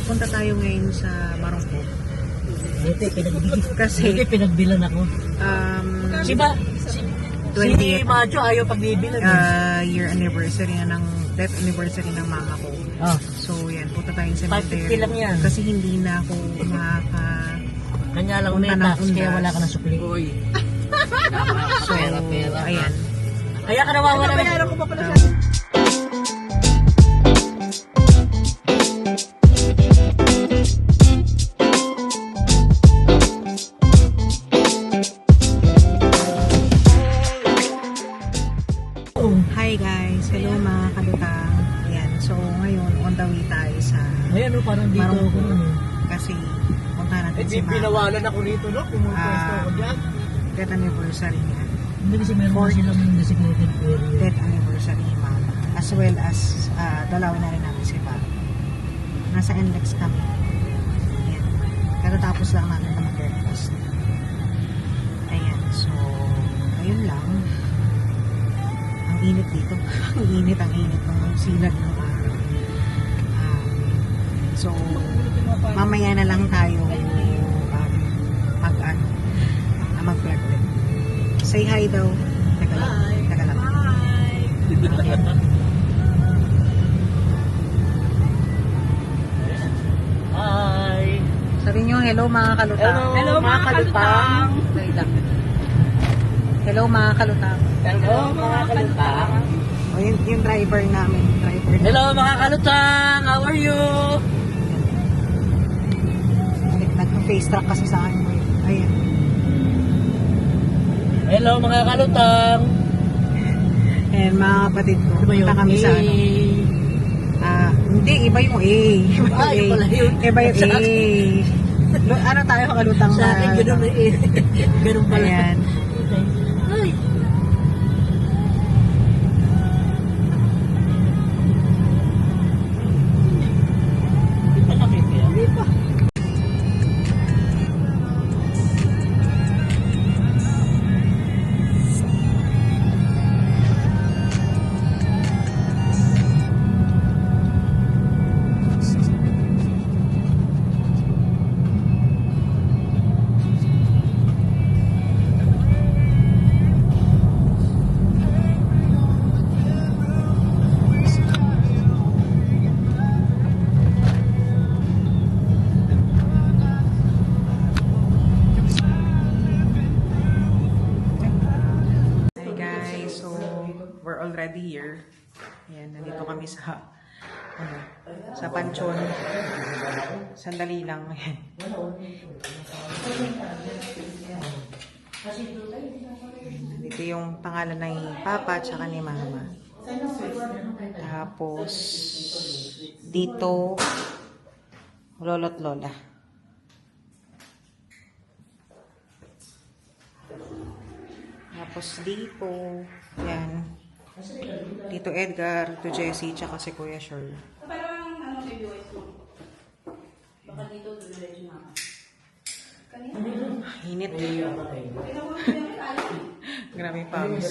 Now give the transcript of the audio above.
punta tayo ngayon sa Marongko. Kasi pinagbilan ako. Si 20th Macho ayaw pagbibilan. year anniversary na ng death anniversary ng mama ko. So yan, punta tayo sa 550 lang yan. Kasi hindi na ako Kanya lang punta na ng tax, kaya undas. wala ka na supli. So, ayan. Kaya ka nawawala na. Bayaran ko pa pala sa... Hi guys, hello mga kalutang. Ayan, so ngayon on the way tayo sa Ayan o, parang dito ako Marongko. nun. Kasi punta natin si mama. Pinawalan ako rito, no? Pumupwesto ako dyan. Death anniversary niya. Hindi kasi meron pa silang designated area. Death anniversary ni mama. As well as dalawin na rin namin si papa. Nasa NLEX kami. Ayan. Katatapos lang namin na mag-breakfast. Ayan, so ayun lang. Ang init dito. Ang init ng sinag ng araw. So, mamaya na lang tayo mag-vlog din. Say hi daw. Teka lang. Okay. Hi! Sabi nyo, hello mga kalutang. Hello, mga kalutang. Hello mga kalutang. Hello mga kalutang! O, yung driver namin. Hello mga kalutang! How are you? Nag-face track kasi sa akin. Ayan. Hello mga kalutang! And mga kapatid ko, Ano ba yun? punta kami sa ano. Hindi, iba yung A. Yun pala yun. Iba yung Sa A. Ano tayo kalutang Sa akin, ganun na eh. Ganun pala. Ayan. Ay! Di pa nakikita? Di pa. Hi guys, so we're already here. Ayan, nandito kami sa sa Panchon. Sandali lang. Ayan. Dito yung pangalan ni Papa at saka ni Mama. Tapos dito lolo't lola. Tapos dito, yan. Dito Edgar, to Jessie, tsaka si Kuya Shirl. Parang ano may voice mo. Baka dito dulo-dulo mama. Init. Grabe yung pawis.